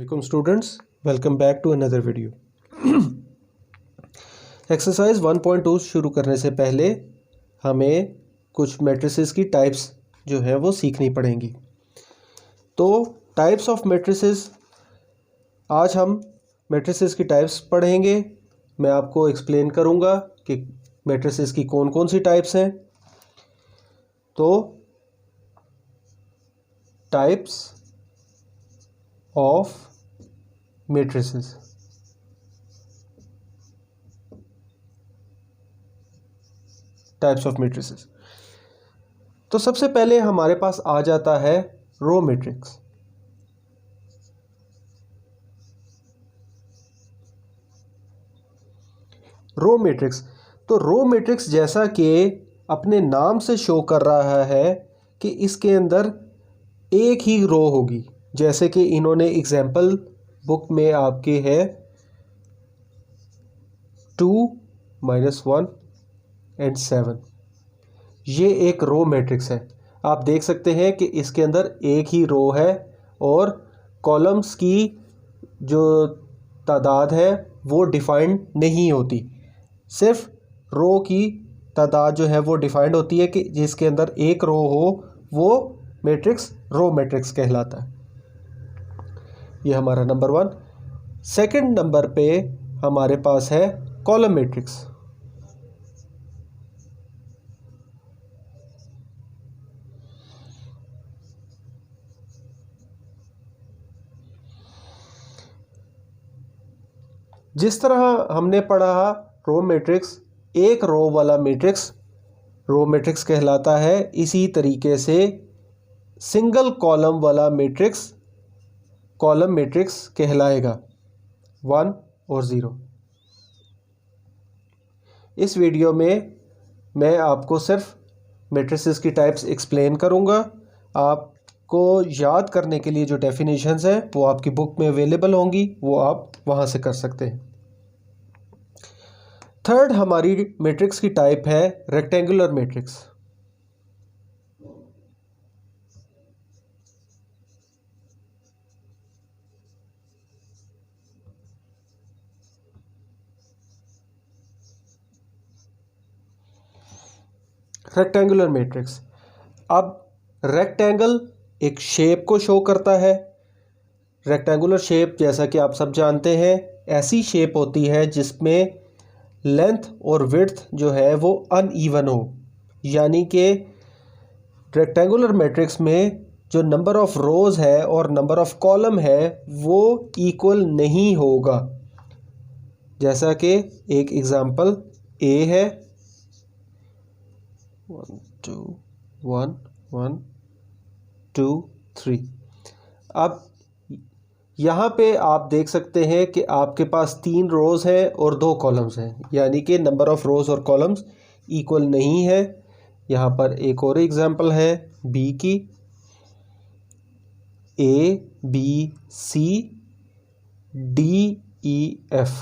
Welcome students, welcome back to another video. Exercise 1.2 शुरू करने से पहले हमें कुछ मैट्रिसेस की टाइप्स जो है वो सीखनी पड़ेंगी। तो टाइप्स ऑफ मैट्रिसेस, आज हम मैट्रिसेस की टाइप्स पढ़ेंगे। मैं आपको एक्सप्लेन करूँगा कि मैट्रिसेस की कौन कौन सी टाइप्स हैं। तो types of matrices, types of matrices. तो सबसे पहले हमारे पास आ जाता है रो मैट्रिक्स। रो मैट्रिक्स, तो रो मैट्रिक्स जैसा कि अपने नाम से शो कर रहा है कि इसके अंदर एक ही रो होगी। जैसे कि इन्होंने एग्जाम्पल बुक में आपके है 2 - 1 और 7। ये एक रो मैट्रिक्स है। आप देख सकते हैं कि इसके अंदर एक ही रो है और कॉलम्स की जो तादाद है वो डिफाइंड नहीं होती। सिर्फ रो की तादाद जो है वो डिफाइंड होती है कि जिसके अंदर एक रो हो, वो मैट्रिक्स रो मैट्रिक्स कहलाता है। ये हमारा नंबर 1। सेकंड नंबर पे हमारे पास है कॉलम मैट्रिक्स। जिस तरह हमने पढ़ा रो मैट्रिक्स, एक रो वाला मैट्रिक्स रो मैट्रिक्स कहलाता है, इसी तरीके से सिंगल कॉलम वाला मैट्रिक्स कॉलम मैट्रिक्स कहलाएगा, 1 और 0। इस वीडियो में मैं आपको सिर्फ मैट्रिसेस की टाइप्स एक्सप्लेन करूंगा। आपको याद करने के लिए जो डेफिनेशंस हैं वो आपकी बुक में अवेलेबल होंगी, वो आप वहां से कर सकते हैं। थर्ड हमारी मैट्रिक्स की टाइप है रेक्टेंगुलर मैट्रिक्स। रेक्टेंगुलर मैट्रिक्स, अब रेक्टेंगल एक शेप को शो करता है। रेक्टेंगुलर शेप, जैसा कि आप सब जानते हैं, ऐसी शेप होती है जिसमें लेंथ और विड्थ जो है वो अनइवन हो। यानी कि रेक्टेंगुलर मैट्रिक्स में जो नंबर ऑफ रोज है और नंबर ऑफ कॉलम है वो इक्वल नहीं होगा। जैसा कि एक एग्जांपल ए है, 1 2 1 1 2 3। अब यहाँ पे आप देख सकते हैं कि आपके पास 3 रोज़ हैं और 2 कॉलम्स हैं, यानी कि नंबर ऑफ़ रोज़ और कॉलम्स इक्वल नहीं है। यहाँ पर एक और एग्जांपल है बी की, A B C D E F।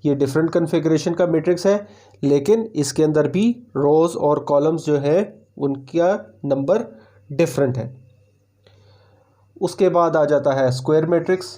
ये डिफरेंट कन्फिग्रेशन का मैट्रिक्स है, लेकिन इसके अंदर भी रोज़ और कॉलम्स जो है उनका नंबर डिफरेंट है। उसके बाद आ जाता है स्क्वायर मैट्रिक्स।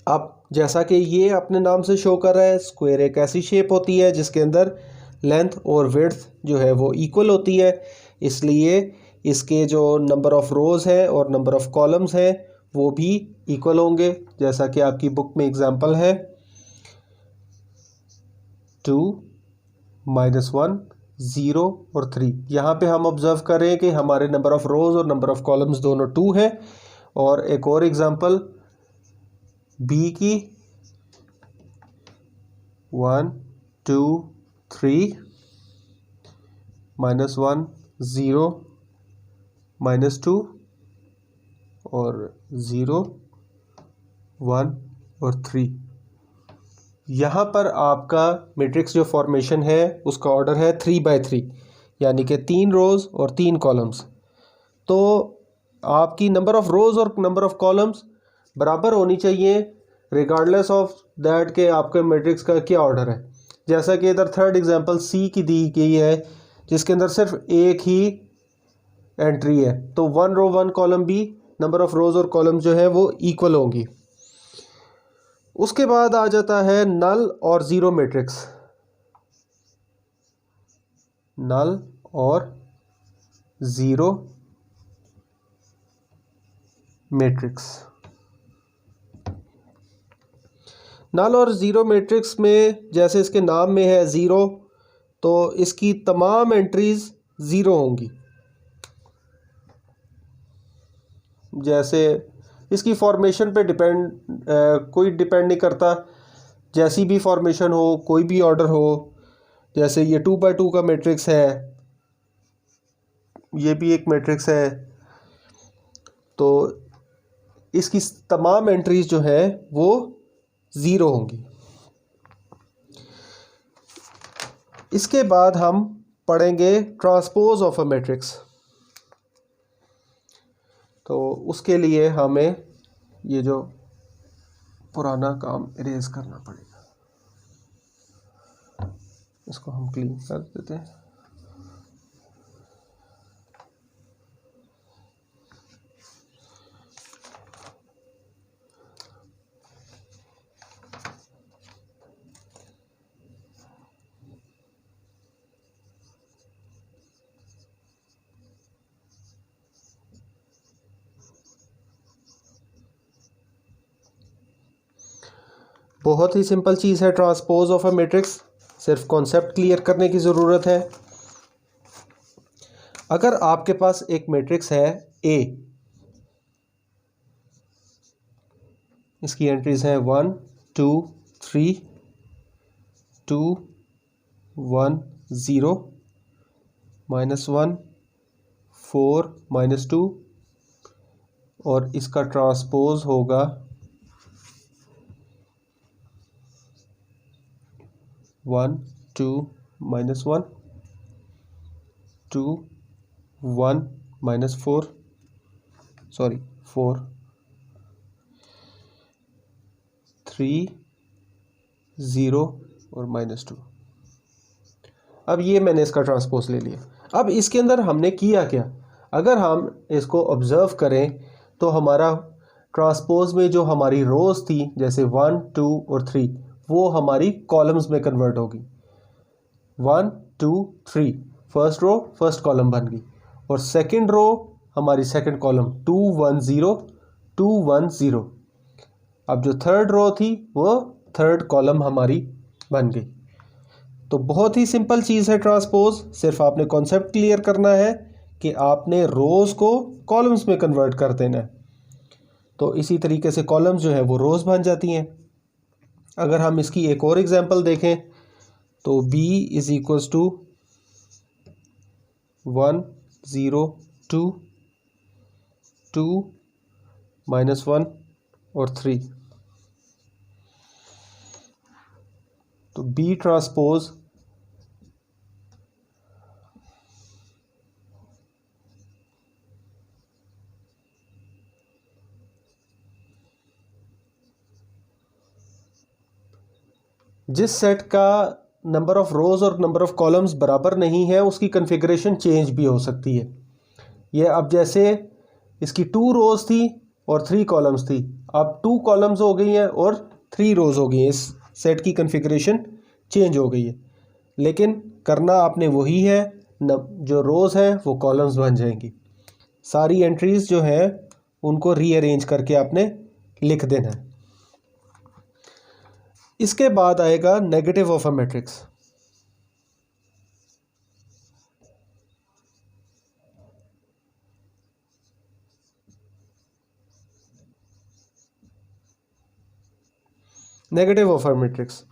अब जैसा कि ये अपने नाम से शो कर रहा है, स्क्वायर एक ऐसी शेप होती है जिसके अंदर लेंथ और विड्थ जो है वो इक्वल होती है, इसलिए इसके जो नंबर ऑफ़ रोज़ है और नंबर ऑफ़ कॉलम्स हैं वो भी इक्वल होंगे। जैसा कि आपकी बुक में एग्जांपल है 2 - 1 0 और 3। यहाँ पे हम ऑब्जर्व करें कि हमारे नंबर ऑफ़ रोज़ और नंबर ऑफ़ कॉलम्स दोनों 2 है। और एक और एग्जांपल बी की 1 2 3 -1 0 -2 और 0 1 और 3। यहाँ पर आपका मैट्रिक्स जो फॉर्मेशन है उसका ऑर्डर है 3/3, यानी कि 3 रोज़ और 3 कॉलम्स। तो आपकी नंबर ऑफ़ रोज़ और नंबर ऑफ़ कॉलम्स बराबर होनी चाहिए, रिगार्डलेस ऑफ दैट के आपके मैट्रिक्स का क्या ऑर्डर है। जैसा कि इधर थर्ड एग्जांपल सी की दी गई है, जिसके अंदर सिर्फ एक ही एंट्री है, तो 1 रो 1 कॉलम भी नंबर ऑफ रोज और कॉलम जो है वो इक्वल होंगी। उसके बाद आ जाता है नल और ज़ीरो मैट्रिक्स। नल और ज़ीरो मैट्रिक्स। नल और ज़ीरो मैट्रिक्स में जैसे इसके नाम में है ज़ीरो, तो इसकी तमाम एंट्रीज ज़ीरो होंगी। जैसे इसकी फॉर्मेशन पे कोई डिपेंड नहीं करता, जैसी भी फॉर्मेशन हो, कोई भी ऑर्डर हो। जैसे ये 2 बाय 2 का मैट्रिक्स है, ये भी एक मैट्रिक्स है, तो इसकी तमाम एंट्रीज जो है वो ज़ीरो होंगी। इसके बाद हम पढ़ेंगे ट्रांसपोज ऑफ अ मैट्रिक्स। तो उसके लिए हमें ये जो पुराना काम इरेज करना पड़ेगा, इसको हम क्लीन कर देते हैं। बहुत ही सिंपल चीज़ है ट्रांसपोज ऑफ अ मैट्रिक्स, सिर्फ कॉन्सेप्ट क्लियर करने की ज़रूरत है। अगर आपके पास एक मैट्रिक्स है ए, इसकी एंट्रीज हैं 1 2 3 2 1 0 -1 4 -2, और इसका ट्रांसपोज होगा 1 2 -1 2 1 -4 4 3 0 और -2। अब ये मैंने इसका ट्रांसपोज ले लिया। अब इसके अंदर हमने किया क्या, अगर हम इसको ऑब्जर्व करें तो हमारा ट्रांसपोज में जो हमारी रोज थी जैसे 1 2 और 3, वो हमारी कॉलम्स में कन्वर्ट होगी। 1 2 3 फर्स्ट रो फर्स्ट कॉलम बन गई, और सेकंड रो हमारी सेकंड कॉलम 2 1 0 2 1 0। अब जो थर्ड रो थी वो थर्ड कॉलम हमारी बन गई। तो बहुत ही सिंपल चीज़ है ट्रांसपोज, सिर्फ आपने कॉन्सेप्ट क्लियर करना है कि आपने रोज़ को कॉलम्स में कन्वर्ट कर देना है। तो इसी तरीके से कॉलम्स जो है वो रोज़ बन जाती हैं। अगर हम इसकी एक और एग्जांपल देखें तो b इज इक्वल्स टू 1 0 2 2 -1 और 3, तो b ट्रांसपोज जिस सेट का नंबर ऑफ रोज और नंबर ऑफ कॉलम्स बराबर नहीं है उसकी कॉन्फ़िगरेशन चेंज भी हो सकती है। ये अब जैसे इसकी 2 रोज थी और 3 कॉलम्स थी, अब 2 कॉलम्स हो गई हैं और 3 रोज हो गई हैं, इस सेट की कॉन्फ़िगरेशन चेंज हो गई है। लेकिन करना आपने वही है, जो रोज़ हैं वो कॉलम्स बन जाएंगी। सारी एंट्रीज जो हैं उनको रीअरेंज करके आपने लिख देना है। इसके बाद आएगा negative of a matrix. Negative of a matrix,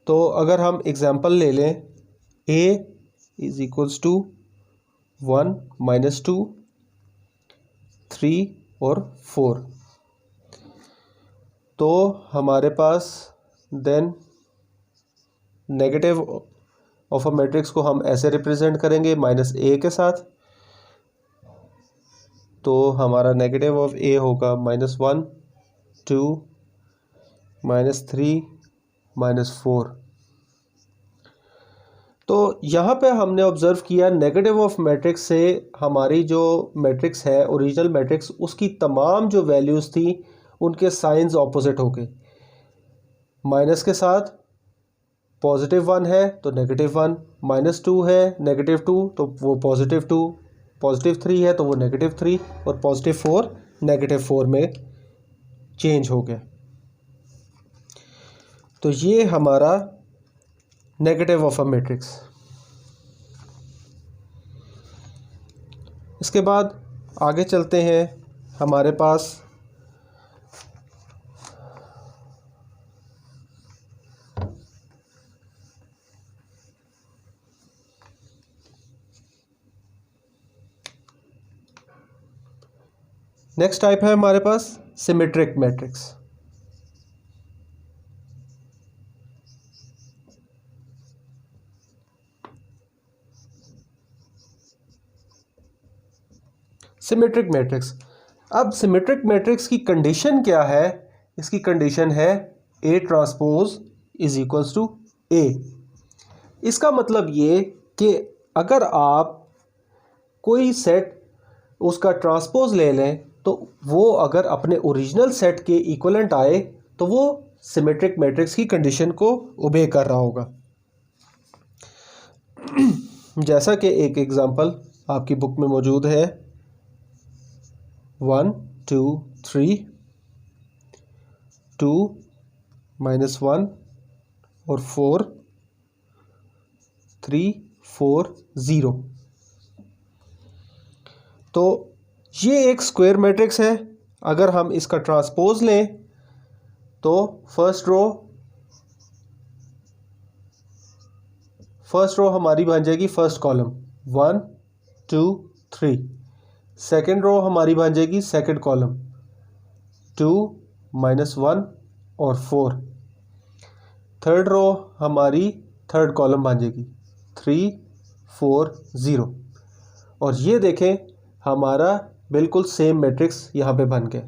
तो अगर हम एग्जांपल ले लें, a इज इक्वल्स टू 1 -2 3 और 4, तो हमारे पास then negative of a matrix को हम ऐसे रिप्रेजेंट करेंगे -a के साथ। तो हमारा नेगेटिव ऑफ a होगा -1 2 -3 -4। तो यहाँ पे हमने ऑब्ज़र्व किया नेगेटिव ऑफ मैट्रिक्स से हमारी जो मैट्रिक्स है ओरिजिनल मैट्रिक्स उसकी तमाम जो वैल्यूज़ थी उनके साइंस ऑपोजिट हो गए। माइनस के साथ +1 है तो -1, -2 है -2 तो वो +2, +3 है तो वो -3 और +4 -4 में चेंज हो गया। तो ये हमारा नेगेटिव ऑफ अ मैट्रिक्स। इसके बाद आगे चलते हैं। हमारे पास नेक्स्ट टाइप है हमारे पास सिमेट्रिक मैट्रिक्स। Symmetric matrix. अब सिमेट्रिक मैट्रिक्स की कंडीशन क्या है? इसकी कंडीशन है A transpose is equals to A। इसका मतलब ये कि अगर आप कोई सेट उसका ट्रांसपोज ले लें तो वो अगर अपने ओरिजिनल सेट के इक्वलेंट आए तो वो सिमेट्रिक मैट्रिक्स की कंडीशन को ओबे कर रहा होगा। जैसा कि एक एग्जांपल आपकी बुक में मौजूद है 1 2 3 2 -1 और 4 3 4 0। तो ये एक स्क्वायर मैट्रिक्स है। अगर हम इसका ट्रांसपोज लें तो फर्स्ट रो हमारी बन जाएगी फर्स्ट कॉलम 1 2 3। सेकेंड रो हमारी बन जाएगी सेकेंड कॉलम 2 -1 और 4। थर्ड रो हमारी थर्ड कॉलम बन जाएगी 3 4 0। और ये देखें हमारा बिल्कुल सेम मैट्रिक्स यहाँ पे बन गया।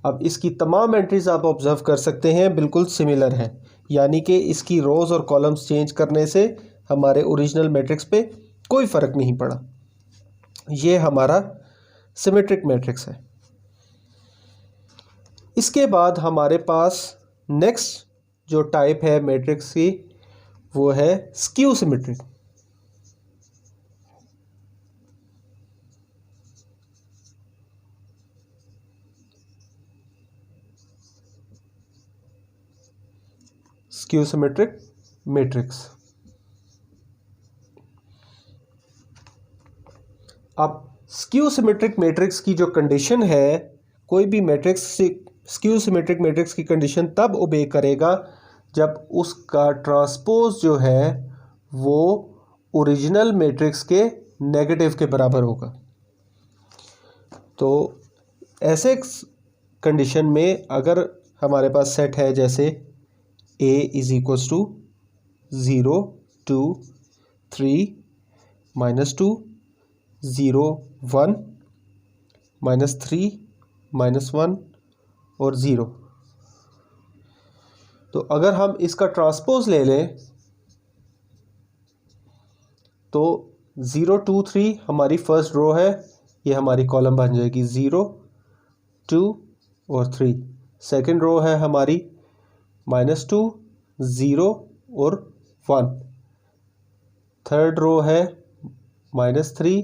अब इसकी तमाम एंट्रीज आप ऑब्जर्व कर सकते हैं बिल्कुल सिमिलर हैं, यानी कि इसकी रोज़ और कॉलम्स चेंज करने से हमारे ओरिजिनल मैट्रिक्स पे कोई फ़र्क नहीं पड़ा। ये हमारा सिमेट्रिक मैट्रिक्स है। इसके बाद हमारे पास नेक्स्ट जो टाइप है मैट्रिक्स की वो है skew symmetric. Skew symmetric matrix. अब स्क्यू सिमेट्रिक मैट्रिक्स की जो कंडीशन है, कोई भी मैट्रिक्स स्क्यू सिमेट्रिक मैट्रिक्स की कंडीशन तब ओबे करेगा जब उसका ट्रांसपोज जो है वो ओरिजिनल मैट्रिक्स के नेगेटिव के बराबर होगा। तो ऐसे कंडीशन में अगर हमारे पास सेट है जैसे A इज इक्वल्स टू 0 2 3 -2 0 1 -3 -1 और 0। तो अगर हम इसका ट्रांसपोज ले लें तो 0 2 3 हमारी फर्स्ट रो है, ये हमारी कॉलम बन जाएगी 0 2 और 3। सेकंड रो है हमारी -2 0 और 1। थर्ड रो है -3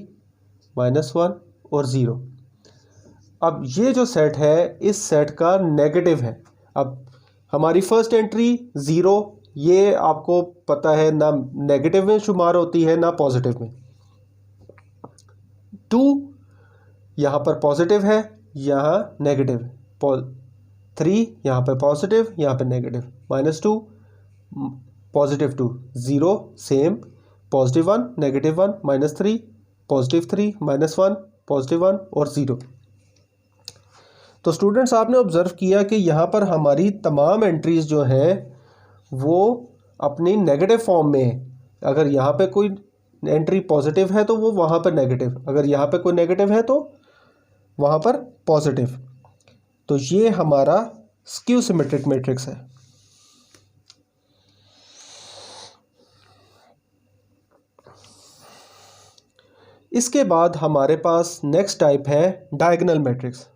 -1 और 0। अब ये जो सेट है इस सेट का नेगेटिव है। अब हमारी फर्स्ट एंट्री 0, ये आपको पता है ना नेगेटिव में शुमार होती है ना पॉजिटिव में। 2 यहाँ पर पॉजिटिव है, यहाँ नेगेटिव है। 3 यहाँ पे पॉजिटिव, यहाँ पे नेगेटिव। -2 +2 0 सेम, +1 -1 -3 +3 -1 +1 और 0। तो स्टूडेंट्स आपने ऑब्ज़र्व किया कि यहाँ पर हमारी तमाम एंट्रीज जो हैं वो अपनी नेगेटिव फॉर्म में है। अगर यहाँ पे कोई एंट्री पॉजिटिव है तो वो वहाँ पर नेगेटिव, अगर यहाँ पे कोई नेगेटिव है तो वहाँ पर पॉजिटिव। तो ये हमारा स्क्यू सिमेट्रिक मैट्रिक्स है। इसके बाद हमारे पास नेक्स्ट टाइप है डायगोनल मैट्रिक्स।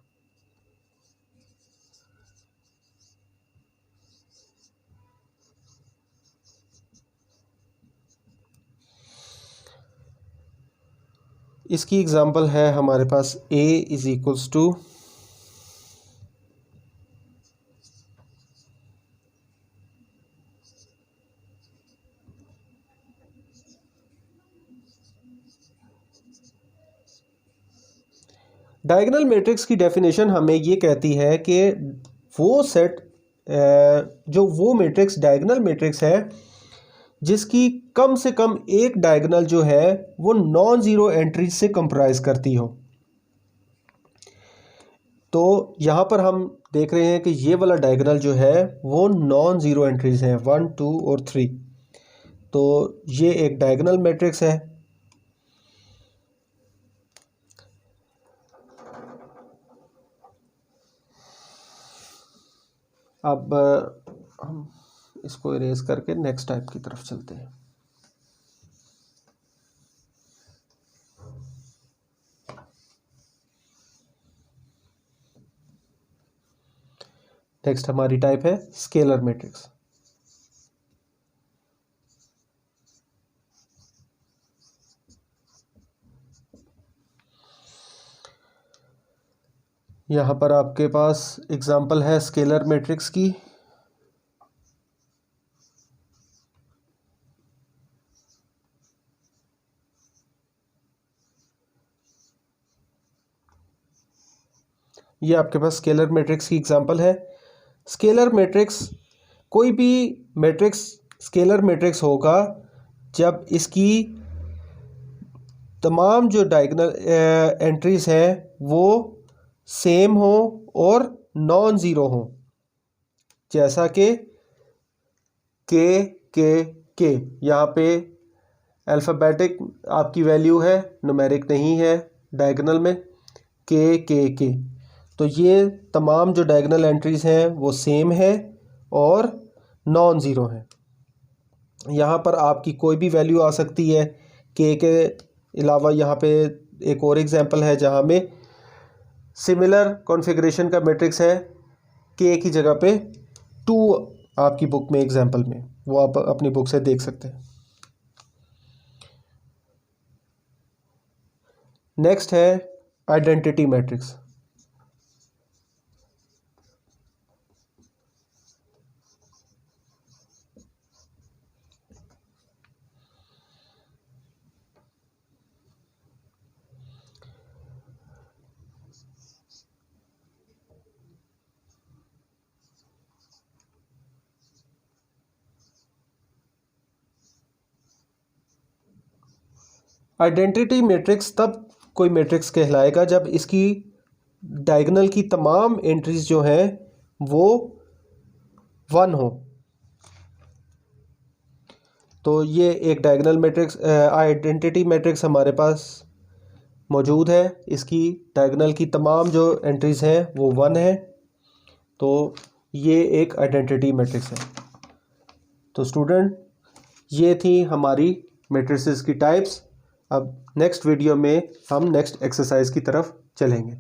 इसकी एग्जांपल है हमारे पास A is equals to diagonal matrix की डेफिनेशन हमें ये कहती है कि वो सेट जो वो मैट्रिक्स डायगोनल मैट्रिक्स है जिसकी कम से कम एक डायगोनल जो है वो नॉन ज़ीरो एंट्रीज से कंप्राइज करती हो। तो यहाँ पर हम देख रहे हैं कि ये वाला डायगोनल जो है वो नॉन ज़ीरो एंट्रीज हैं 1 2 और 3। तो ये एक डायगोनल मैट्रिक्स है। अब हम इसको इरेज करके नेक्स्ट टाइप की तरफ चलते हैं। नेक्स्ट हमारी टाइप है स्केलर मैट्रिक्स। यहाँ पर आपके पास एग्जांपल है स्केलर मैट्रिक्स की। ये आपके पास स्केलर मैट्रिक्स की एग्जांपल है। स्केलर मैट्रिक्स कोई भी मैट्रिक्स स्केलर मैट्रिक्स होगा जब इसकी तमाम जो डायगोनल एंट्रीज हैं वो सेम हो और नॉन ज़ीरो हो, जैसा कि के यहाँ पे अल्फ़ाबेटिक आपकी वैल्यू है, न्यूमेरिक नहीं है डायगोनल में के। तो ये तमाम जो डायगोनल एंट्रीज हैं वो सेम है और नॉन ज़ीरो हैं। यहाँ पर आपकी कोई भी वैल्यू आ सकती है। के अलावा यहाँ पे एक और एग्जांपल है जहाँ में सिमिलर कॉन्फ़िगरेशन का मैट्रिक्स है, के की जगह पे 2 आपकी बुक में एग्जांपल में, वो आप अपनी बुक से देख सकते हैं। नेक्स्ट है आइडेंटिटी मैट्रिक्स। आइडेंटिटी मैट्रिक्स तब कोई मैट्रिक्स कहलाएगा जब इसकी डायगोनल की तमाम एंट्रीज जो हैं वो 1 हो। तो ये एक डायगोनल मैट्रिक्स आइडेंटिटी मैट्रिक्स हमारे पास मौजूद है। इसकी डायगोनल की तमाम जो एंट्रीज हैं वो 1 है। तो ये एक आइडेंटिटी मैट्रिक्स है। तो स्टूडेंट, ये थी हमारी मैट्रिसेस की टाइप्स। अब नेक्स्ट वीडियो में हम नेक्स्ट एक्सरसाइज की तरफ चलेंगे।